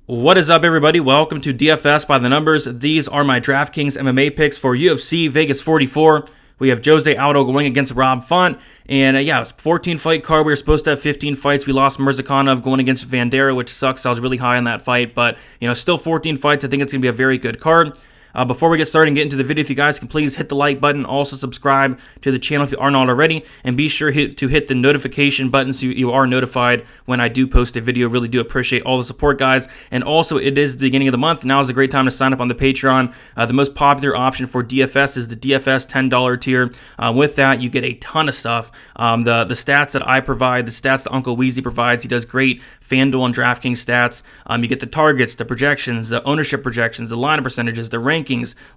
What is up, everybody? Welcome to DFS by the Numbers. These are my Draftkings MMA picks for UFC Vegas 44. We have Jose Aldo going against Rob Font. And yeah, it's a 14 fight card. We were supposed to have 15 fights. We lost Mirzakhanov going against Vandera, which sucks. I was really high on that fight. But, still 14 fights. I think it's going to be a very good card. Before we get started and get into the video, if you guys can please hit the like button. Also subscribe to the channel if you aren't already. And be sure to hit the notification button so you are notified when I do post a video. Really do appreciate all the support, guys. And also, it is the beginning of the month. Now is a great time to sign up on the Patreon. The most popular option for DFS is the DFS $10 tier. With that, you get a ton of stuff. The stats that I provide, the stats that Uncle Weezy provides. He does great FanDuel and DraftKings stats. You get the targets, the projections, the ownership projections, the lineup percentages, the rankings,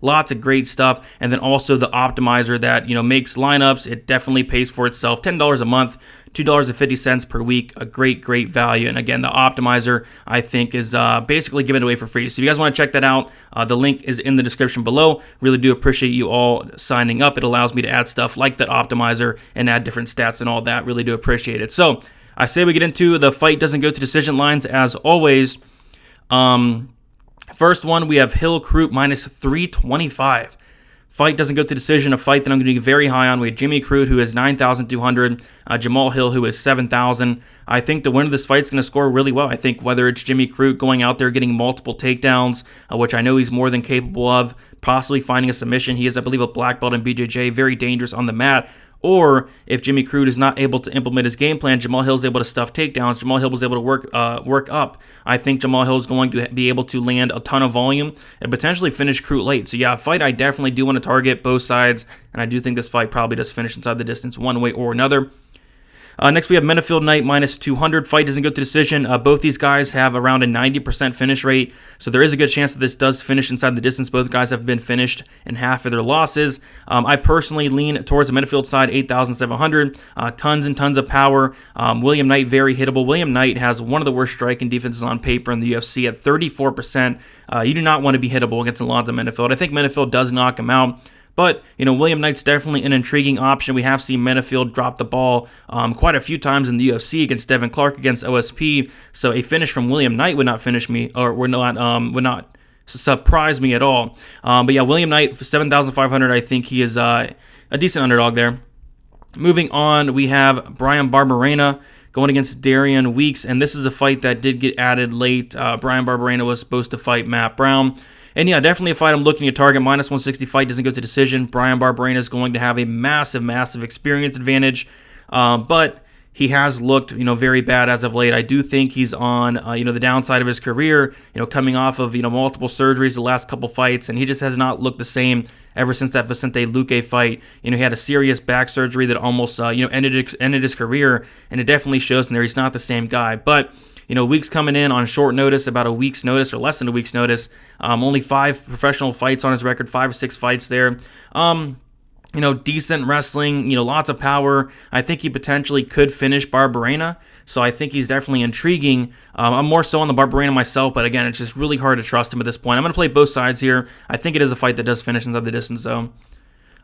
lots of great stuff. And then also the optimizer that, makes lineups. It definitely pays for itself. $10 a month, $2.50 per week, a great value. And again, the optimizer, I think, is basically given away for free. So if you guys want to check that out, the link is in the description below. Really do appreciate you all signing up. It allows me to add stuff like that optimizer and add different stats and all that. Really do appreciate it. So I say we get into the fight doesn't go to decision lines as always. First one, we have Hill Crute minus 325. Fight doesn't go to decision, a fight that I'm going to be very high on. We have Jimmy Crute, who is 9,200, Jamal Hill, who is 7,000. I think the winner of this fight is going to score really well. I think whether it's Jimmy Crute going out there getting multiple takedowns, which I know he's more than capable of, possibly finding a submission. He is, I believe, a black belt in BJJ, very dangerous on the mat. Or if Jimmy Crute is not able to implement his game plan, Jamal Hill is able to stuff takedowns. Jamal Hill was able to work up. I think Jamal Hill is going to be able to land a ton of volume and potentially finish Crute late. So yeah, a fight I definitely do want to target both sides, and I do think this fight probably does finish inside the distance one way or another. Next, we have Menifield Knight minus 200. Fight doesn't go to decision. Both these guys have around a 90% finish rate, so there is a good chance that this does finish inside the distance. Both guys have been finished in half of their losses. I personally lean towards the Menifield side, 8,700. Tons and tons of power. William Knight, very hittable. William Knight has one of the worst striking defenses on paper in the UFC at 34%. You do not want to be hittable against Alonzo Menifield. I think Menifield does knock him out. But, William Knight's definitely an intriguing option. We have seen Menifield drop the ball quite a few times in the UFC against Devin Clark, against OSP. So a finish from William Knight would not finish me, or would not surprise me at all. But yeah, William Knight, 7,500, I think he is a decent underdog there. Moving on, we have Bryan Barberena going against Darian Weeks, and this is a fight that did get added late. Bryan Barberena was supposed to fight Matt Brown. And yeah, definitely a fight I'm looking to target. Minus 160 fight doesn't go to decision. Bryan Barberena is going to have a massive experience advantage. But he has looked, very bad as of late. I do think he's on, the downside of his career, coming off of, multiple surgeries the last couple fights. And he just has not looked the same ever since that Vicente Luque fight. He had a serious back surgery that almost, ended his career. And it definitely shows in there he's not the same guy. But Weeks coming in on short notice, about a week's notice or less than a week's notice. Only 5 professional fights on his record, 5 or 6 fights there. Decent wrestling, lots of power. I think he potentially could finish Barberena, so I think he's definitely intriguing. I'm more so on the Barberena myself, but again, it's just really hard to trust him at this point. I'm going to play both sides here. I think it is a fight that does finish inside the distance, though.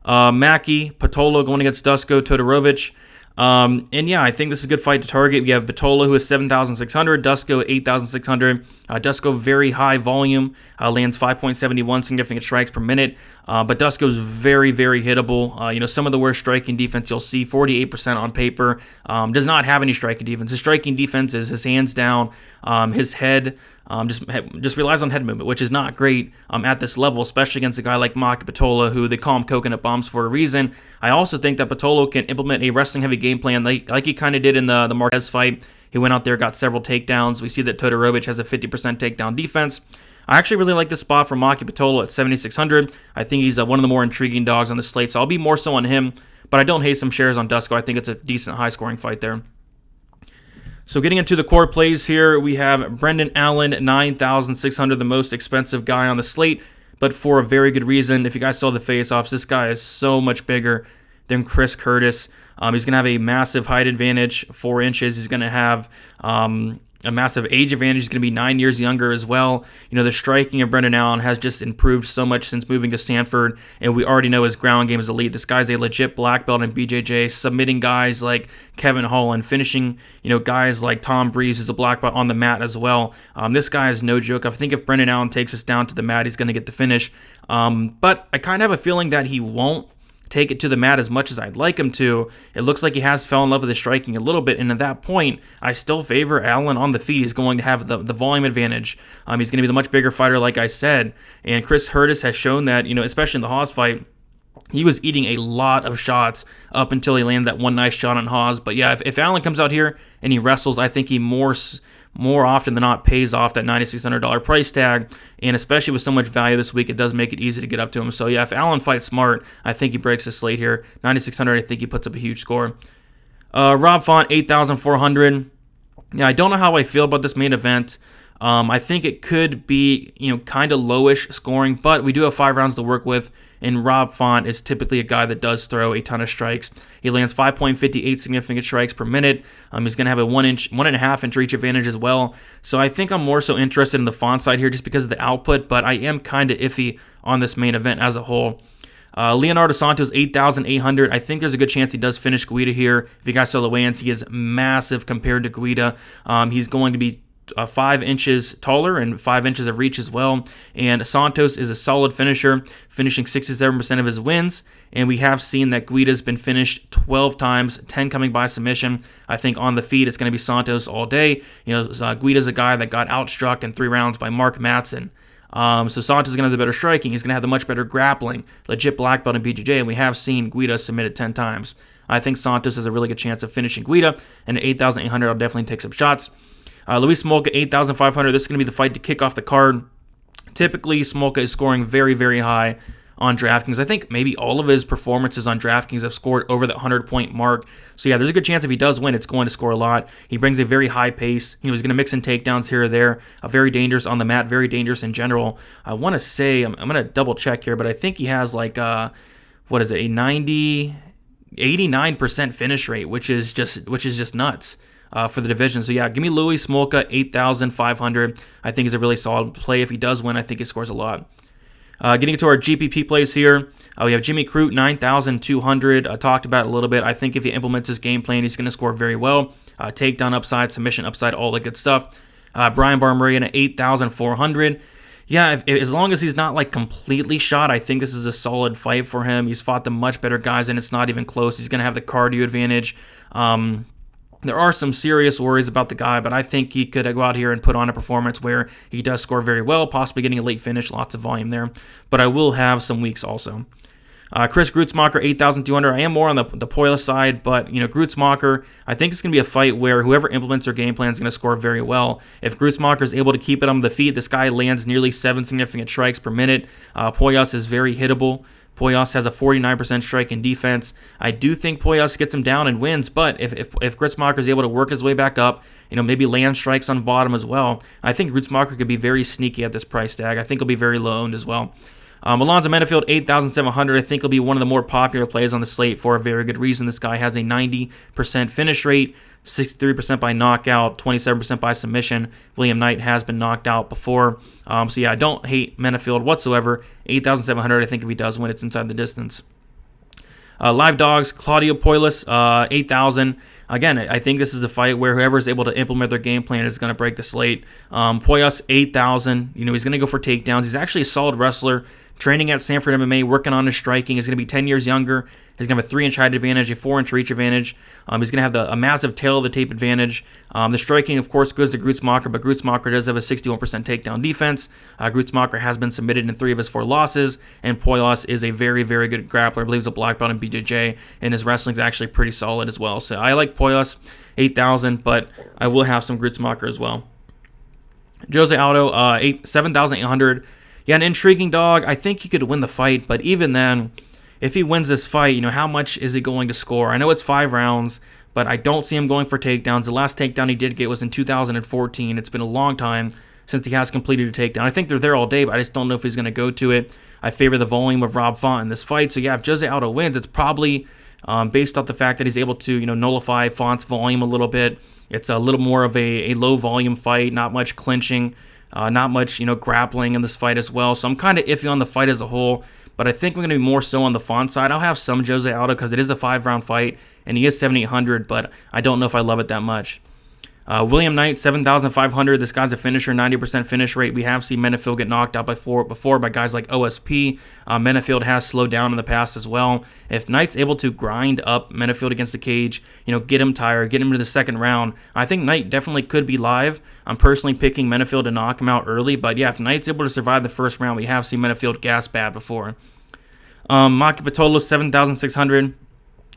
Maki, Patolo going against Dusko Todorovic. And yeah, I think this is a good fight to target. We have Batola, who is 7,600, Dusko 8,600. Dusko very high volume, lands 5.71 significant strikes per minute. But Dusko's very hittable. Some of the worst striking defense you'll see, 48% on paper. Does not have any striking defense. His striking defense is his hands down, his head. Just relies on head movement, which is not great at this level, especially against a guy like Maki Batola, who they call him Coconut Bombs for a reason. I also think that Batola can implement a wrestling-heavy game plan like he kind of did in the Marquez fight. He went out there, got several takedowns. We see that Todorovic has a 50% takedown defense. I actually really like this spot for Maki Batola at 7,600. I think he's one of the more intriguing dogs on the slate, so I'll be more so on him. But I don't hate some shares on Dusko. I think it's a decent high-scoring fight there. So getting into the core plays here, we have Brendan Allen, 9,600, the most expensive guy on the slate, but for a very good reason. If you guys saw the face-offs, this guy is so much bigger than Chris Curtis. He's going to have a massive height advantage, 4 inches. He's going to have, a massive age advantage. He's going to be 9 years younger as well. The striking of Brendan Allen has just improved so much since moving to Stanford, and we already know his ground game is elite. This guy's a legit black belt in BJJ, submitting guys like Kevin Holland, finishing, guys like Tom Breeze, who's a black belt on the mat as well. This guy is no joke. I think if Brendan Allen takes us down to the mat, he's going to get the finish. But I kind of have a feeling that he won't take it to the mat as much as I'd like him to. It looks like he has fell in love with his striking a little bit, and at that point, I still favor Allen on the feet. He's going to have the volume advantage. He's going to be the much bigger fighter, like I said, and Chris Hurtis has shown that, especially in the Haas fight, he was eating a lot of shots up until he landed that one nice shot on Haas. But yeah, if Allen comes out here and he wrestles, I think he more often than not pays off that $9,600 price tag, and especially with so much value this week, it does make it easy to get up to him. So yeah, if Allen fights smart, I think he breaks the slate here. $9,600, I think he puts up a huge score. Rob Font, $8,400. Yeah, I don't know how I feel about this main event. I think it could be, kind of lowish scoring, but we do have 5 rounds to work with, and Rob Font is typically a guy that does throw a ton of strikes. He lands 5.58 significant strikes per minute. He's going to have a 1.5 inch reach advantage as well. So I think I'm more so interested in the Font side here just because of the output, but I am kind of iffy on this main event as a whole. Leonardo Santos, 8,800. I think there's a good chance he does finish Guida here. If you guys saw the weigh-ins, he is massive compared to Guida. He's going to be 5 inches taller and 5 inches of reach as well. And Santos is a solid finisher, finishing 67% of his wins. And we have seen that Guida's been finished 12 times, 10 coming by submission. I think on the feet, it's going to be Santos all day. Guida's a guy that got outstruck in 3 rounds by Mark Madsen. So Santos is going to have the better striking. He's going to have the much better grappling, legit black belt in BJJ, and we have seen Guida submitted 10 times. I think Santos has a really good chance of finishing Guida, and at 8,800, I'll definitely take some shots. Luis Smolka, 8,500. This is going to be the fight to kick off the card. Typically, Smolka is scoring very, very high on DraftKings. I think maybe all of his performances on DraftKings have scored over the 100-point mark. So yeah, there's a good chance if he does win, it's going to score a lot. He brings a very high pace. He's going to mix in takedowns here or there. Very dangerous on the mat, very dangerous in general. I want to say, I'm going to double check here, but I think he has like, a 89% finish rate, which is just nuts. For the division. So yeah, give me Luis Smolka, 8,500. I think he's a really solid play. If he does win, I think he scores a lot. Getting into our GPP plays here, we have Jimmy Crute, 9,200. I talked about it a little bit. I think if he implements his game plan, he's going to score very well. Takedown upside, submission upside, all the good stuff. Bryan Barberena, 8,400. Yeah, as long as he's not like completely shot, I think this is a solid fight for him. He's fought the much better guys, and it's not even close. He's going to have the cardio advantage. There are some serious worries about the guy, but I think he could go out here and put on a performance where he does score very well, possibly getting a late finish, lots of volume there. But I will have some weeks also. Chris Grutzmacher, 8,200. I am more on the Poila side, but Grutzmacher, I think it's going to be a fight where whoever implements their game plan is going to score very well. If Grutzmacher is able to keep it on the feet, this guy lands nearly 7 significant strikes per minute. Poyas is very hittable. Poyas has a 49% strike in defense. I do think Poyas gets him down and wins, but if Grutzmacher is able to work his way back up, maybe land strikes on bottom as well, I think Grutzmacher could be very sneaky at this price tag. I think he'll be very low owned as well. Alonzo Menifield, 8,700. I think he'll be one of the more popular plays on the slate for a very good reason. This guy has a 90% finish rate, 63% by knockout, 27% by submission. William Knight has been knocked out before. So yeah, I don't hate Menifield whatsoever. 8,700, I think if he does win, it's inside the distance. Live Dogs, Claudio Poilas, 8,000. Again, I think this is a fight where whoever is able to implement their game plan is going to break the slate. Poyas, 8,000. He's going to go for takedowns. He's actually a solid wrestler. Training at Stanford MMA, working on his striking. He's going to be 10 years younger. He's going to have a 3-inch height advantage, a 4-inch reach advantage. He's going to have a massive tail of the tape advantage. The striking, of course, goes to Grutzmacher, but Grutzmacher does have a 61% takedown defense. Grutzmacher has been submitted in 3 of his 4 losses, and Poyas is a very, very good grappler. I believe he's a black belt in BJJ, and his wrestling is actually pretty solid as well. So I like Poyas, 8,000, but I will have some Grutzmacher as well. Jose Aldo, 7,800. Yeah, an intriguing dog. I think he could win the fight, but even then, if he wins this fight, how much is he going to score? I know it's 5 rounds, but I don't see him going for takedowns. The last takedown he did get was in 2014. It's been a long time since he has completed a takedown. I think they're there all day, but I just don't know if he's going to go to it. I favor the volume of Rob Font in this fight. So yeah, if Jose Aldo wins, it's probably based off the fact that he's able to, nullify Font's volume a little bit. It's a little more of a low volume fight, not much clinching, not much, grappling in this fight as well. So I'm kind of iffy on the fight as a whole, but I think we're going to be more so on the Font side. I'll have some Jose Aldo because it is a 5-round fight, and he is 7,800, but I don't know if I love it that much. William Knight, 7,500. This guy's a finisher, 90% finish rate. We have seen Menifield get knocked out before by guys like OSP. Menifield has slowed down in the past as well. If Knight's able to grind up Menifield against the cage, get him tired, get him to the second round, I think Knight definitely could be live. I'm personally picking Menifield to knock him out early, but yeah, if Knight's able to survive the first round, we have seen Menifield gas bad before. Maki Pitolo, 7,600.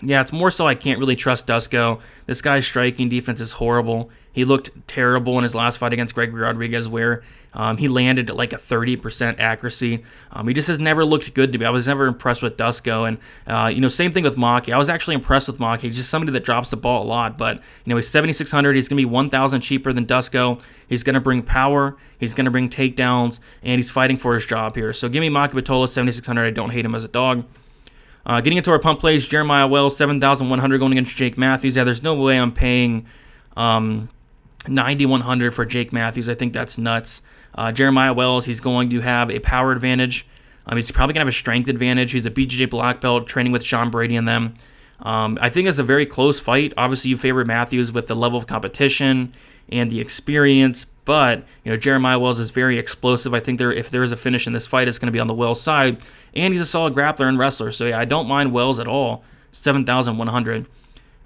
Yeah, it's more so I can't really trust Dusko. This guy's striking defense is horrible. He looked terrible in his last fight against Gregory Rodriguez where he landed at like a 30% accuracy. He just has never looked good to me. I was never impressed with Dusko. And, same thing with Maki. I was actually impressed with Maki. He's just somebody that drops the ball a lot. But, he's 7,600. He's going to be 1,000 cheaper than Dusko. He's going to bring power. He's going to bring takedowns. And he's fighting for his job here. So give me Maki Pitolo, 7,600. I don't hate him as a dog. Getting into our pump plays, Jeremiah Wells, 7,100 going against Jake Matthews. Yeah, there's no way I'm paying 9,100 for Jake Matthews. I think that's nuts. Jeremiah Wells, he's going to have a power advantage. He's probably going to have a strength advantage. He's a BJJ black belt training with Sean Brady and them. I think it's a very close fight. Obviously, you favor Matthews with the level of competition and the experience, but Jeremiah Wells is very explosive. I think if there is a finish in this fight, it's going to be on the Wells side, and he's a solid grappler and wrestler. So yeah, I don't mind Wells at all. 7,100.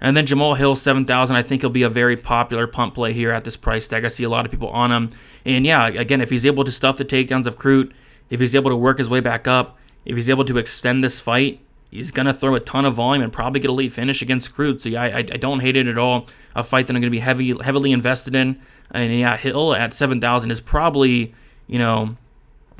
And then Jamal Hill, 7,000. I think he'll be a very popular pump play here at this price tag. I see a lot of people on him. And yeah, again, if he's able to stuff the takedowns of Crute, if he's able to work his way back up, if he's able to extend this fight, he's going to throw a ton of volume and probably get a late finish against Crute. So yeah, I don't hate it at all. A fight that I'm going to be heavily invested in. And yeah, Hill at 7,000 is probably,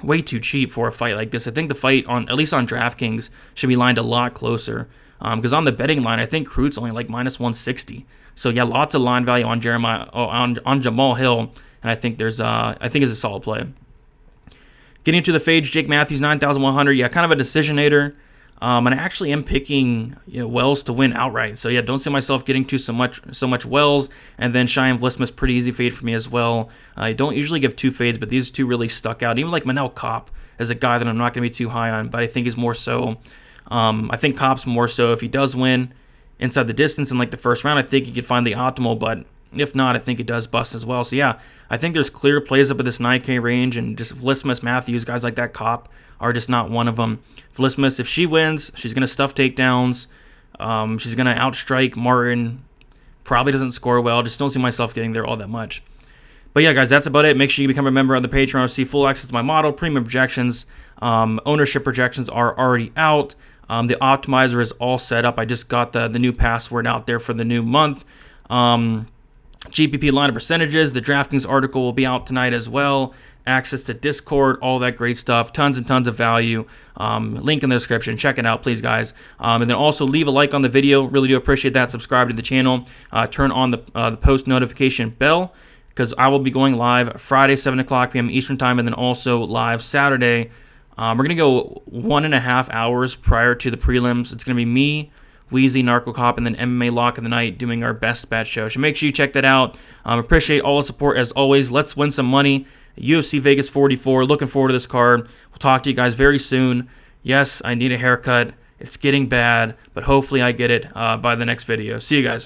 way too cheap for a fight like this. I think the fight, at least on Draftkings, should be lined a lot closer. Because on the betting line, I think Crute's only like minus 160. So yeah, lots of line value on on Jamal Hill, and I think it's a solid play. Getting to the fade, Jake Matthews, 9,100. Yeah, kind of a decisionator. And I actually am picking Wells to win outright. So yeah, don't see myself getting to so much Wells. And then Cheyenne Vlisma's pretty easy fade for me as well. I don't usually give two fades, but these two really stuck out. Even like Manel Kopp is a guy that I'm not going to be too high on, but I think is more so. I think Kopp's more so if he does win inside the distance in like the first round, I think he could find the optimal, but if not, I think it does bust as well. So yeah, I think there's clear plays up at this 9K range, and just Vlisma, Matthews, guys like that, Kopp, are just not one of them. Vlisma, if she wins, she's going to stuff takedowns. She's going to outstrike Martin. Probably doesn't score well. Just don't see myself getting there all that much. But yeah, guys, that's about it. Make sure you become a member on the Patreon to see full access to my model, premium projections. Ownership projections are already out. The optimizer is all set up. I just got the new password out there for the new month. GPP line of percentages. The Draftkings article will be out tonight as well. Access to Discord, all that great stuff. Tons and tons of value. Link in the description. Check it out, please, guys. And then also leave a like on the video. Really do appreciate that. Subscribe to the channel. Turn on the post notification bell, because I will be going live Friday, 7 o'clock p.m. Eastern Time, and then also live Saturday. We're going to go 1.5 hours prior to the prelims. It's going to be me, Wheezy, Narco Cop, and then MMA Lock of the Night doing our best bet show. So make sure you check that out. Appreciate all the support as always. Let's win some money. UFC Vegas 44. Looking forward to this card. We'll talk to you guys very soon. Yes, I need a haircut. It's getting bad, but hopefully I get it by the next video. See you guys.